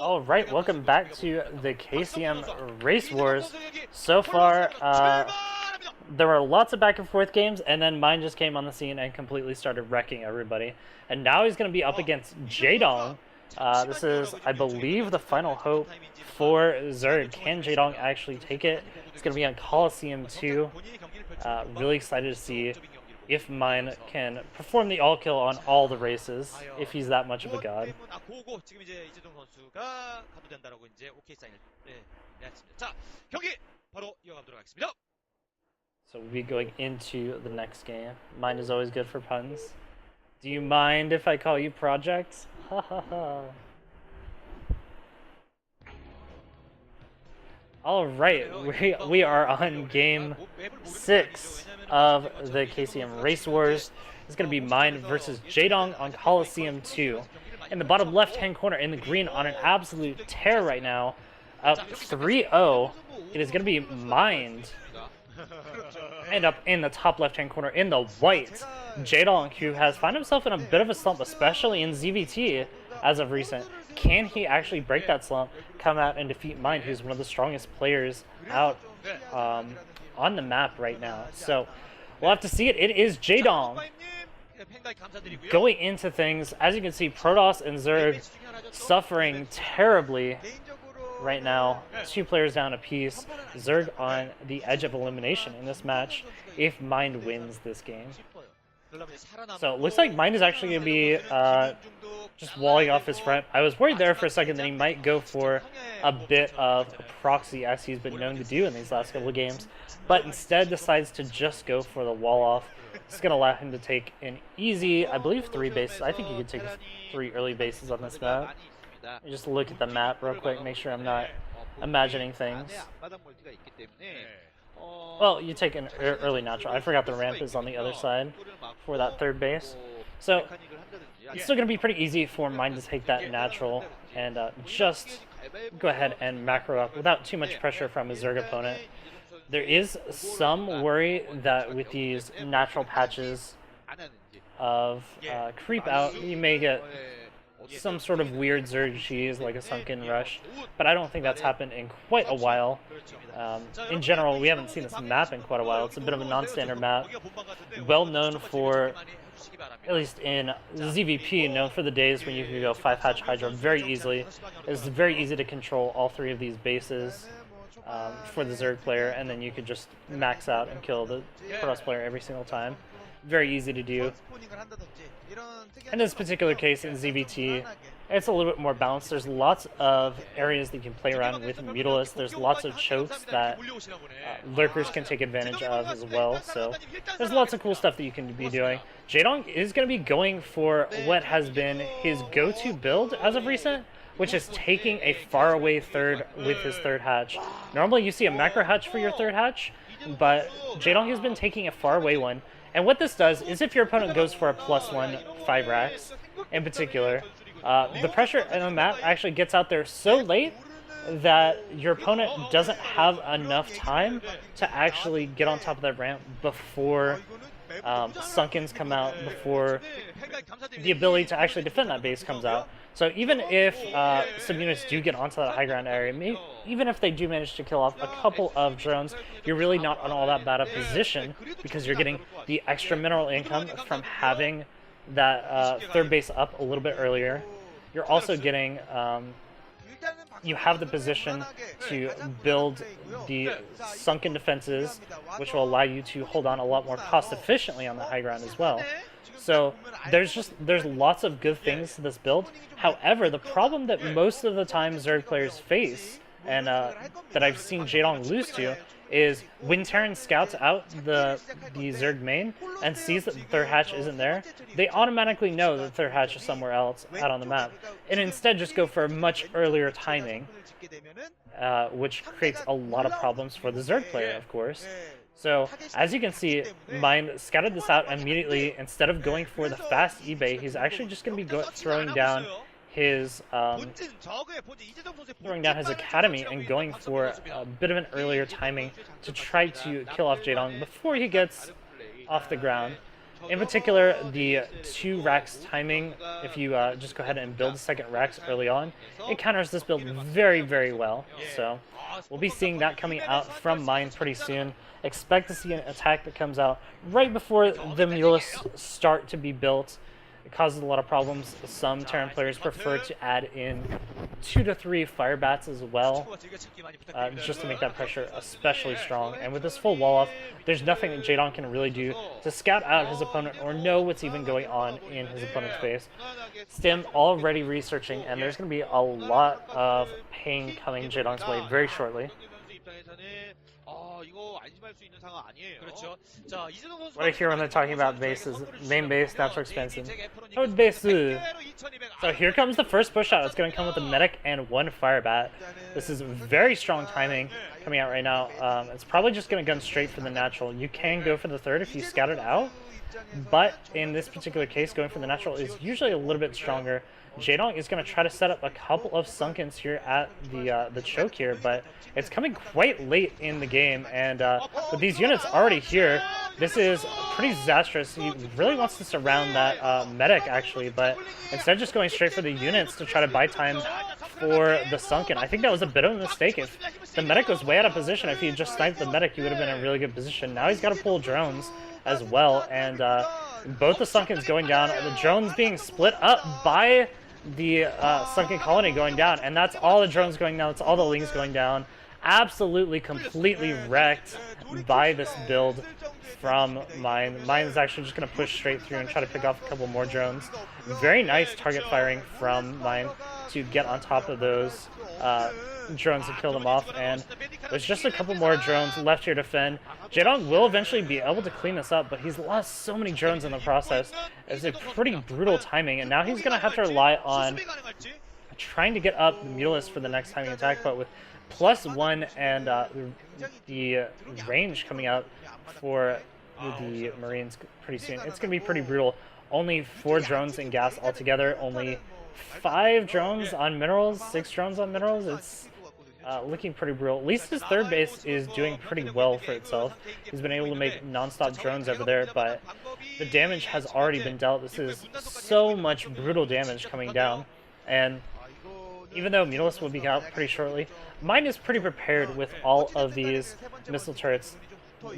All right, welcome back to the KCM Race Wars. So far, there were lots of back and forth games, and then mine just came on the scene and completely started wrecking everybody. And now he's going to be up against Jaedong. This is, I believe, the final hope for Zerg. Can Jaedong actually take it? It's going to be on Colosseum 2. Really excited to see if mine can perform the all-kill on all the races, if he's that much of a god. So we'll be going into the next game. Mine is always good for puns. Do you mind if I call you Project? Ha ha ha. Alright, we are on game 6 of the KCM Race Wars. It's going to be mine versus Jaedong on Colosseum 2. In the bottom left-hand corner in the green on an absolute tear right now, up 3-0. It is going to be mined. And up in the top left-hand corner in the white, Jaedong, who has found himself in a bit of a slump, especially in ZVT as of recent. Can he actually break that slump, come out and defeat Mind, who's one of the strongest players out on the map right now? So we'll have to see it. It is Jaedong going into things. As you can see, Protoss and Zerg suffering terribly right now. 2 players down apiece. Zerg on the edge of elimination in this match if Mind wins this game. So it looks like Mind is actually going to be just walling off his front. I was worried there for a second that he might go for a bit of a proxy, as he's been known to do in these last couple of games, but instead decides to just go for the wall off. It's going to allow him to take an easy, I believe, 3 bases. I think he could take 3 early bases on this map. Just look at the map real quick, make sure I'm not imagining things. Well, you take an early natural. I forgot the ramp is on the other side for that 3rd base. So it's still going to be pretty easy for mine to take that natural and just go ahead and macro up without too much pressure from a Zerg opponent. There is some worry that with these natural patches of creep out, you may get some sort of weird Zerg cheese like a sunken rush, but I don't think that's happened in quite a while. In general, we haven't seen this map in quite a while. It's a bit of a non-standard map, well known for, at least in ZVP, known for the days when you could go 5-hatch Hydra very easily. It's very easy to control all 3 of these bases for the Zerg player, and then you could just max out and kill the Protoss player every single time. Very easy to do. In this particular case, in ZVT, it's a little bit more balanced. There's lots of areas that you can play around with Mutalisk. There's lots of chokes that lurkers can take advantage of as well. So there's lots of cool stuff that you can be doing. Jaedong is going to be going for what has been his go-to build as of recent, which is taking a faraway 3rd with his 3rd hatch. Normally you see a macro hatch for your 3rd hatch, but Jaedong has been taking a faraway one. And what this does is if your opponent goes for a +1 5 racks in particular, the pressure in the map actually gets out there so late that your opponent doesn't have enough time to actually get on top of that ramp before Sunkens come out, before the ability to actually defend that base comes out. So even if some units do get onto that high ground area, even if they do manage to kill off a couple of drones, you're really not on all that bad a position because you're getting the extra mineral income from having that 3rd base up a little bit earlier. You're also getting, you have the position to build the sunken defenses, which will allow you to hold on a lot more cost efficiently on the high ground as well. So there's lots of good things to this build. However, the problem that most of the time Zerg players face, and that I've seen Jaedong lose to, is when Terran scouts out the Zerg main and sees that the 3rd hatch isn't there, they automatically know that the 3rd hatch is somewhere else out on the map, and instead just go for a much earlier timing, which creates a lot of problems for the Zerg player, of course. So, as you can see, Mine scouted this out immediately. Instead of going for the fast eBay, he's actually just going to be throwing down his academy and going for a bit of an earlier timing to try to kill off Jaedong before he gets off the ground. In particular, the 2 racks timing, if you just go ahead and build the second racks early on, it counters this build very, very well. So we'll be seeing that coming out from mine pretty soon. Expect to see an attack that comes out right before the mules start to be built. It causes a lot of problems. Some Terran players prefer to add in 2 to 3 fire bats as well, just to make that pressure especially strong. And with this full wall off, there's nothing that Jaedong can really do to scout out his opponent or know what's even going on in his opponent's base. Stim already researching, and there's going to be a lot of pain coming Jaedong's way very shortly. What I hear when they're talking about bases, main base, natural expansion. So here comes the first push out. It's going to come with a medic and 1 fire bat. This is very strong timing coming out right now. It's probably just going to gun straight for the natural. You can go for the third if you scout it out, but in this particular case, going for the natural is usually a little bit stronger. Jaedong is going to try to set up a couple of sunkens here at the choke here, but it's coming quite late in the game, and with these units already here, this is pretty disastrous. He really wants to surround that medic, actually, but instead just going straight for the units to try to buy time for the sunken. I think that was a bit of a mistake. If the medic was way out of position, if he had just sniped the medic, he would have been in a really good position. Now he's got to pull drones as well, and both the sunkens going down, the drones being split up by the sunken colony going down, and that's all the drones going down, that's all the lings going down. Absolutely, completely wrecked by this build from Mine. Mine is actually just going to push straight through and try to pick off a couple more drones. Very nice target firing from Mine to get on top of those drones and kill them off, and there's just a couple more drones left here to defend. Jaedong will eventually be able to clean this up, but he's lost so many drones in the process. It's a pretty brutal timing, and now he's going to have to rely on trying to get up the Mulus for the next timing attack, but with +1 and the range coming out for the Marines pretty soon, it's going to be pretty brutal. Only 4 drones in gas altogether, only 5 drones on minerals, 6 drones on minerals. It's looking pretty brutal. At least his third base is doing pretty well for itself. He's been able to make non-stop drones over there, but the damage has already been dealt. This is so much brutal damage coming down, and even though Mulus will be out pretty shortly, Mine is pretty prepared with all of these missile turrets.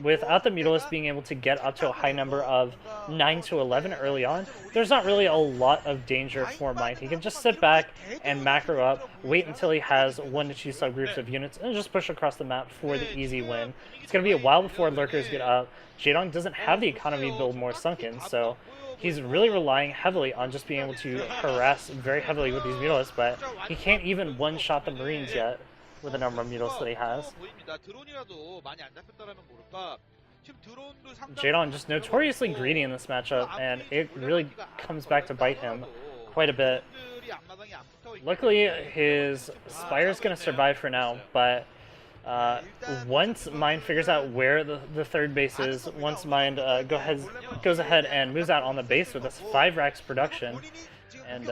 Without the Mulus being able to get up to a high number of 9 to 11 early on, there's not really a lot of danger for Mine. He can just sit back and macro up, wait until he has 1 to 2 subgroups of units, and just push across the map for the easy win. It's going to be a while before lurkers get up. Jaedong doesn't have the economy to build more sunken, so he's really relying heavily on just being able to harass very heavily with these Mulus, but he can't even one-shot the Marines yet with the number of Mulus that he has. Jaedong just notoriously greedy in this matchup, and it really comes back to bite him quite a bit. Luckily, his Spire is going to survive for now, but once Mine figures out where the third base is, once Mine goes ahead and moves out on the base with this 5 racks production, and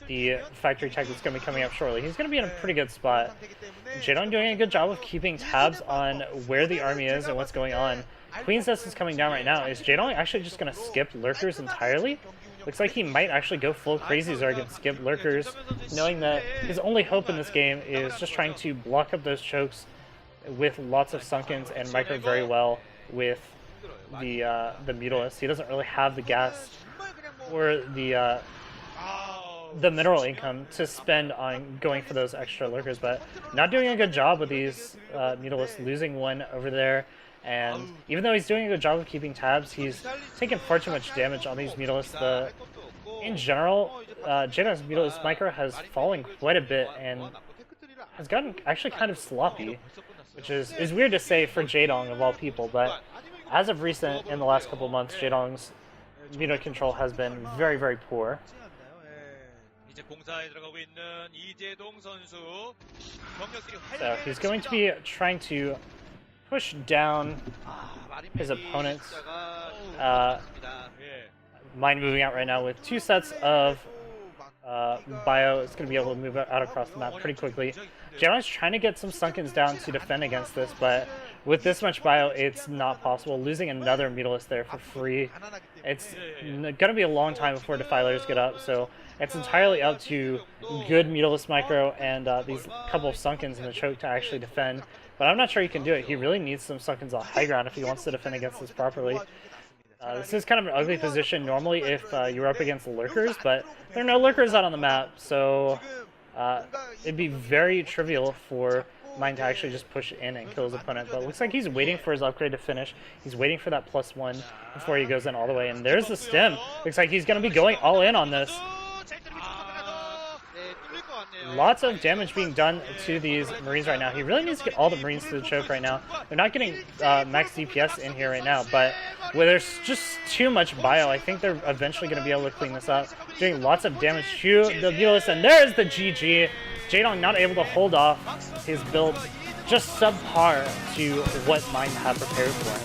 the factory tech that's going to be coming up shortly, he's going to be in a pretty good spot. Jaedong doing a good job of keeping tabs on where the army is and what's going on. Queen's Nest is coming down right now. Is Jaedong actually just going to skip lurkers entirely? Looks like he might actually go full Crazy Zerg and skip lurkers, knowing that his only hope in this game is just trying to block up those chokes with lots of sunkens and micro very well with the Mulus. He doesn't really have the gas or the mineral income to spend on going for those extra lurkers, but not doing a good job with these Mulus, losing 1 over there. And even though he's doing a good job of keeping tabs, he's taking far too much damage on these Mulus. In general, Jaedong's Mulus micro has fallen quite a bit and has gotten actually kind of sloppy, which is weird to say for Jaedong of all people, but as of recent, in the last couple of months, Jaedong's Mulus control has been very, very poor. So he's going to be trying to push down his opponents. Mine moving out right now with 2 sets of bio. It's going to be able to move out across the map pretty quickly. Jaedong's trying to get some sunkens down to defend against this, but with this much bio, it's not possible. Losing another Mutalisk there for free, it's going to be a long time before Defilers get up, so it's entirely up to good Mutalisk micro and these couple of Sunkens in the choke to actually defend. But I'm not sure he can do it. He really needs some Sunkens on high ground if he wants to defend against this properly. This is kind of an ugly position normally if you were up against lurkers, but there are no lurkers out on the map, so it'd be very trivial for Mind to actually just push in and kill his opponent. But it looks like he's waiting for his upgrade to finish. He's waiting for that +1 before he goes in all the way. And there's the stem. Looks like he's going to be going all in on this. Lots of damage being done to these Marines right now. He really needs to get all the Marines to the choke right now. They're not getting max DPS in here right now, but where there's just too much bio, I think they're eventually going to be able to clean this up. Doing lots of damage to the Mutalisk, and there's the GG. Jaedong not able to hold off his build, just subpar to what Mind had prepared for him.